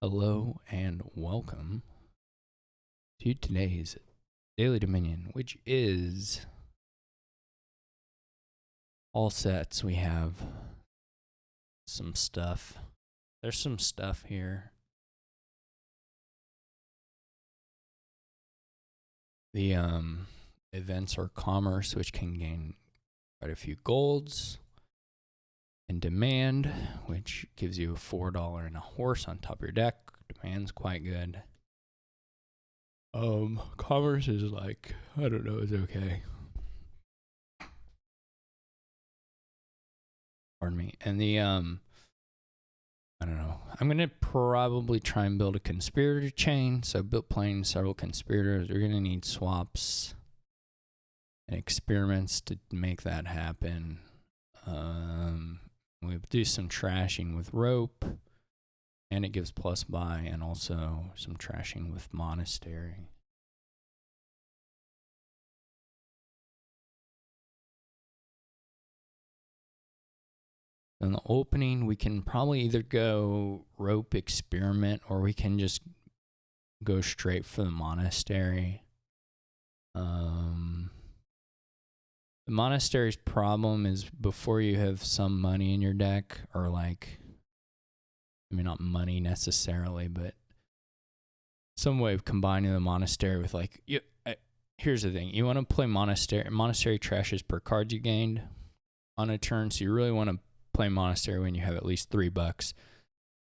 Hello and welcome to today's Daily Dominion, which is all sets. We have some stuff. There's some stuff here. The events are commerce, which can gain quite a few golds, and demand, which gives you a $4 and a horse on top of your deck. Demand's quite good. Commerce is like, I don't know, it's okay. Pardon me. And the I don't know. I'm gonna probably try and build a conspirator chain. So playing several conspirators, we're gonna need swaps and experiments to make that happen. We do some trashing with rope, and it gives plus buy, and also some trashing with monastery. In the opening, we can probably either go rope experiment, or we can just go straight for the monastery. The monastery's problem is before you have some money in your deck, or like, I mean, not money necessarily, but some way of combining the monastery with like, here's the thing. You want to play monastery. Monastery trashes per card you gained on a turn, so you really want to play monastery when you have at least $3.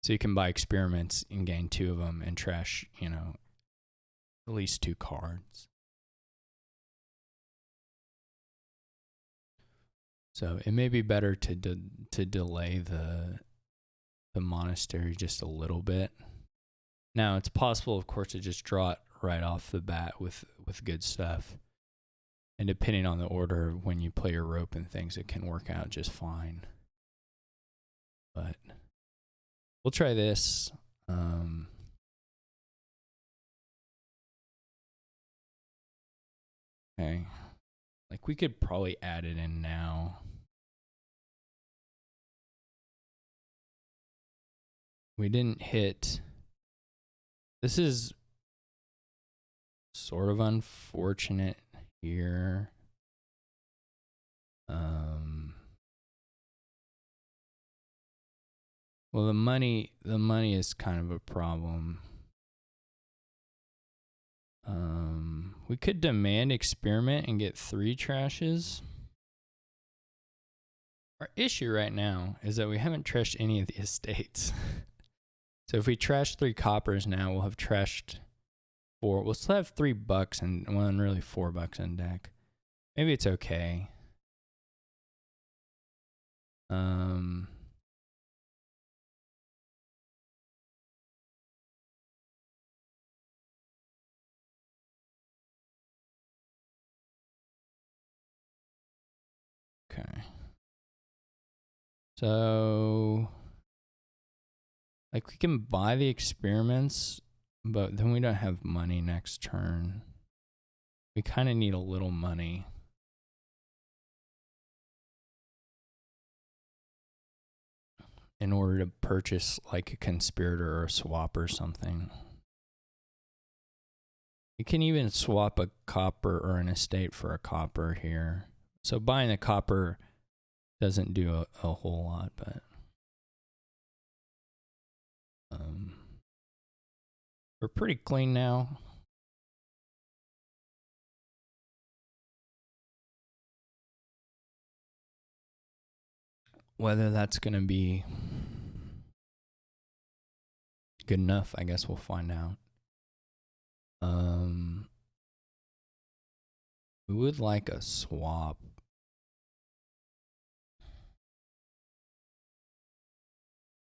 So you can buy experiments and gain 2 of them and trash, at least 2 cards. So it may be better to delay the monastery just a little bit. Now it's possible, of course, to just draw it right off the bat with good stuff. And depending on the order when you play your rope and things, it can work out just fine. But we'll try this. Okay. Like, we could probably add it in now. We didn't hit. This is sort of unfortunate here. Well, the money is kind of a problem. We could demand experiment and get 3 trashes. Our issue right now is that we haven't trashed any of the estates. So if we trash 3 coppers now, we'll have trashed 4. We'll still have $3 and really $4 in deck. Maybe it's okay. Okay. So, like, we can buy the experiments, but then we don't have money next turn. We kind of need a little money. In order to purchase like a conspirator or a swap or something. You can even swap a copper or an estate for a copper here. So buying a copper doesn't do a whole lot, but we're pretty clean now. Whether that's going to be good enough, I guess we'll find out. We would like a swap.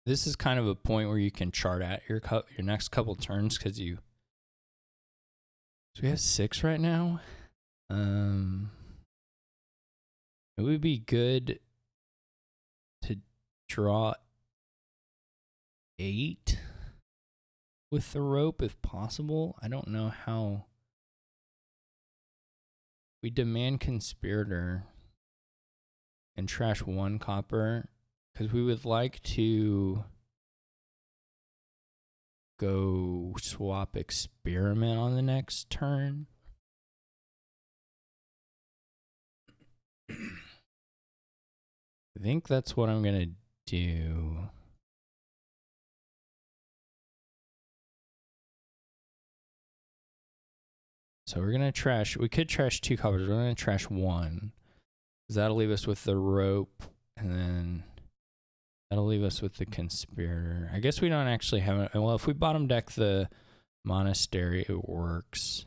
This is kind of a point where you can chart out your next couple turns, because so we have 6 right now. It would be good to draw 8 with the rope if possible. I don't know how. We demand conspirator and trash 1 copper, because we would like to go swap experiment on the next turn. I think that's what I'm gonna do. So we're gonna trash, we could trash 2 coppers, we're gonna trash 1. Because that'll leave us with the rope, and then that'll leave us with the conspirator. I guess we don't actually have it. Well, if we bottom deck the monastery, it works.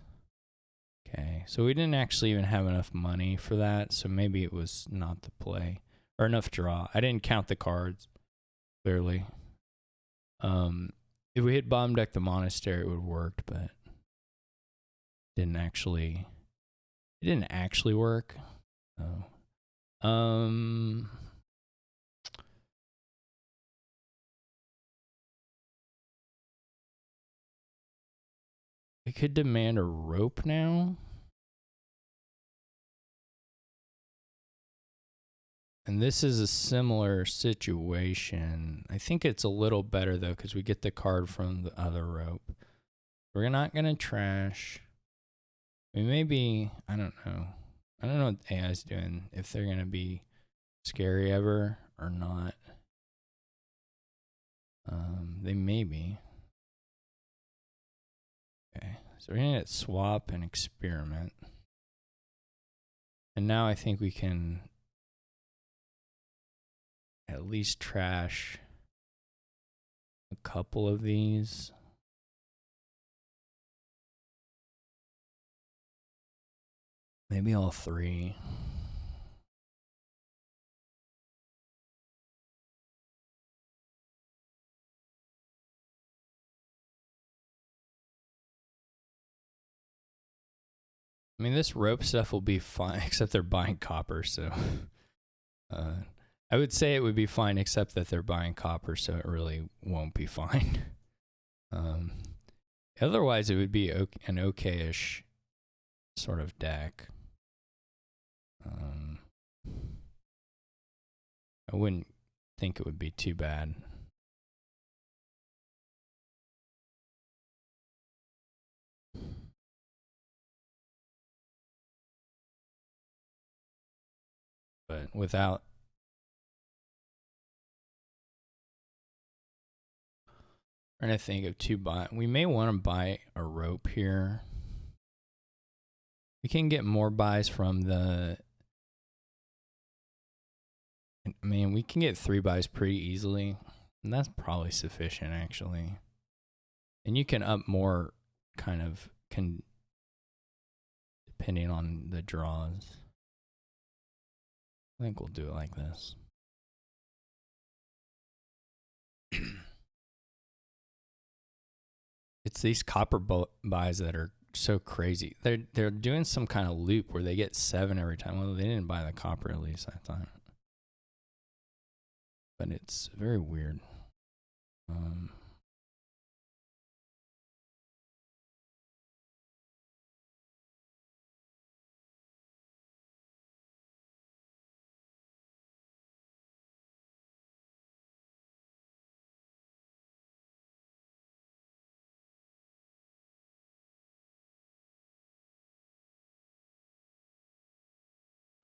Okay, so we didn't actually even have enough money for that, so maybe it was not the play. Or enough draw. I didn't count the cards, clearly. If we hit bottom deck the monastery, it would have worked, but it didn't actually work. Oh. We could demand a rope now. And this is a similar situation. I think it's a little better though, because we get the card from the other rope. We're not gonna trash. We may be, I don't know. I don't know what AI's doing, if they're gonna be scary ever or not. They may be. Okay, so we're gonna get swap and experiment. And now I think we can at least trash a couple of these. Maybe all 3. I mean, this rope stuff will be fine, except they're buying copper, so... I would say it would be fine, except that they're buying copper, so it really won't be fine. Otherwise, it would be an okay-ish sort of deck. I wouldn't think it would be too bad. But without... I'm trying to think of 2 buy. We may want to buy a rope here. We can get more buys from the... I mean, we can get 3 buys pretty easily. And that's probably sufficient, actually. And you can up more, kind of, depending on the draws. I think we'll do it like this. It's these copper buys that are so crazy. They're doing some kind of loop where they get 7 every time. Well, they didn't buy the copper at least that time. But it's very weird.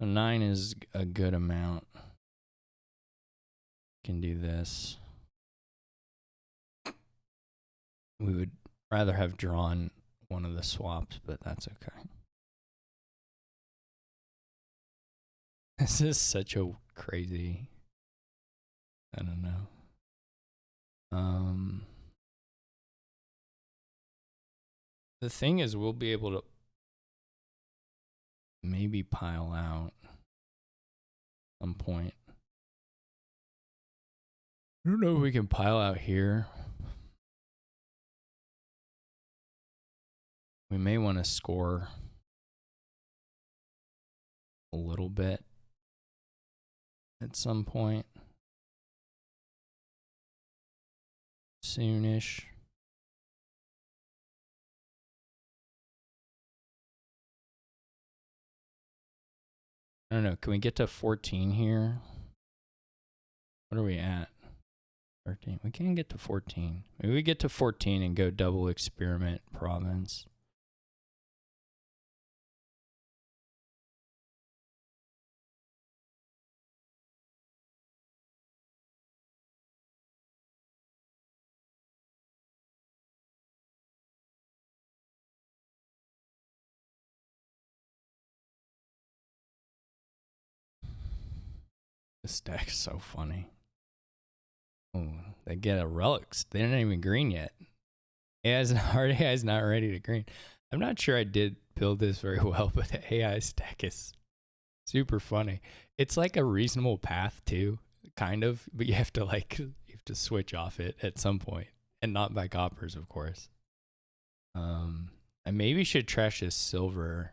A 9 is a good amount. Can do this. We would rather have drawn one of the swaps, but that's okay. This is such a crazy... I don't know. The thing is, we'll be able to maybe pile out at some point. I don't know if we can pile out here. We may want to score a little bit at some point. Soonish. I don't know. Can we get to 14 here? What are we at? 13. We can't get to 14. Maybe we get to 14 and go double experiment province. This deck's so funny. Oh, they get a relics. They're not even green yet. AI's not ready to green. I'm not sure I did build this very well, but the AI's deck is super funny. It's like a reasonable path too, kind of, but you have to switch off it at some point, and not by coppers, of course. I maybe should trash this silver.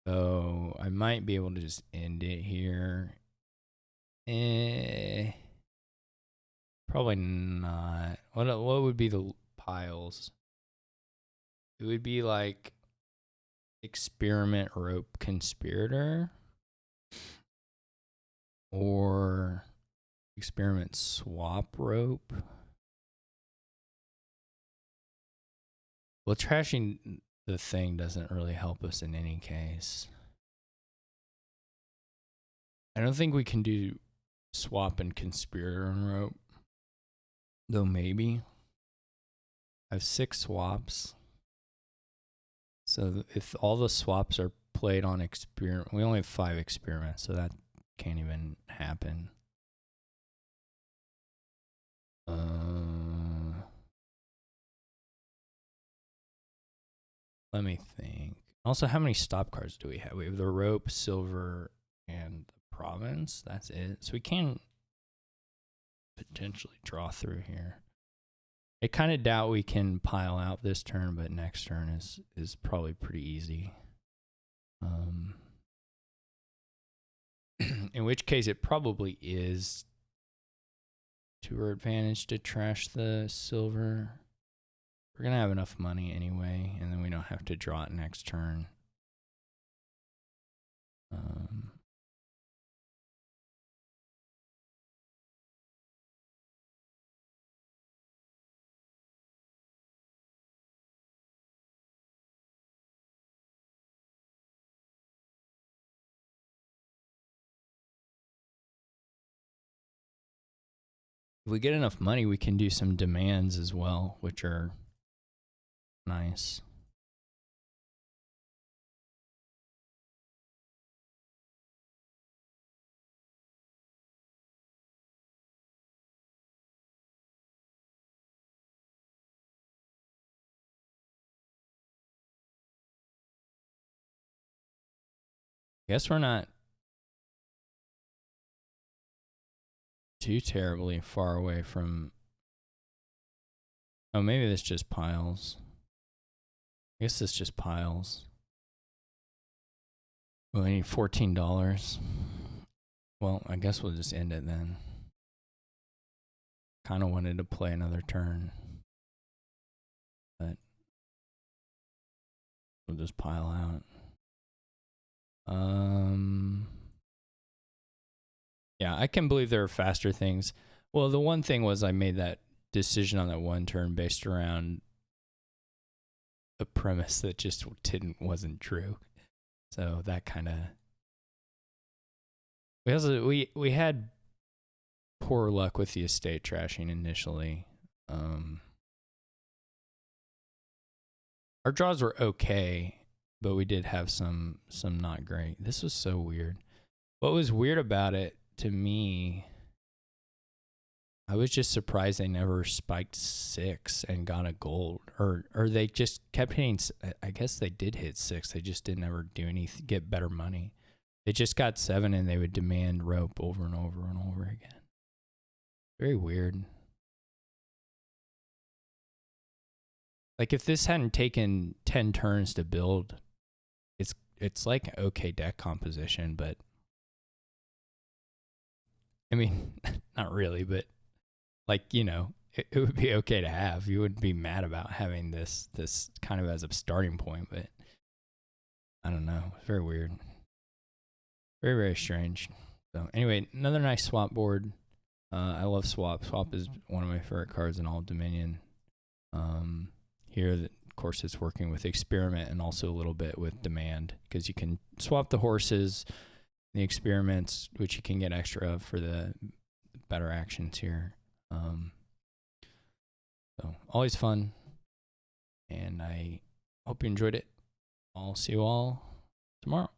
So I might be able to just end it here. Probably not. What would be the piles? It would be like experiment rope conspirator or experiment swap rope. Well, trashing the thing doesn't really help us in any case. I don't think we can do swap and conspirator and rope. Though maybe. I have 6 swaps. So if all the swaps are played on experiment, we only have 5 experiments, so that can't even happen. Let me think. Also, how many stop cards do we have? We have the rope, silver, and the province. That's it. So we can potentially draw through here. I kind of doubt we can pile out this turn, but next turn is probably pretty easy. In which case, it probably is to our advantage to trash the silver. We're going to have enough money anyway, and then we don't have to draw it next turn. If we get enough money, we can do some demands as well, which are nice. Guess we're not too terribly far away from... Oh, maybe this just piles. I guess this just piles. Well, I need $14. Well, I guess we'll just end it then. Kind of wanted to play another turn, but we'll just pile out. Yeah, I can believe there are faster things. Well, the one thing was I made that decision on that one turn based around a premise that just wasn't true. So that kind of... We had poor luck with the estate trashing initially. Our draws were okay, but we did have some not great. This was so weird. What was weird about it to me, I was just surprised they never spiked 6 and got a gold, or they just kept hitting. I guess they did hit 6. They just didn't ever do anything, get better money. They just got 7 and they would demand rope over and over and over again. Very weird. Like if this hadn't taken 10 turns to build, it's like okay deck composition, but I mean, not really, but like, you know, it would be okay to have. You wouldn't be mad about having this kind of as a starting point, but I don't know. It's very weird. Very, very strange. So anyway, another nice swap board. I love Swap. Swap is one of my favorite cards in all of Dominion. Here, of course, it's working with Experiment and also a little bit with Demand, because you can swap the horses, the experiments, which you can get extra of for the better actions here. So always fun, and I hope you enjoyed it. I'll see you all tomorrow.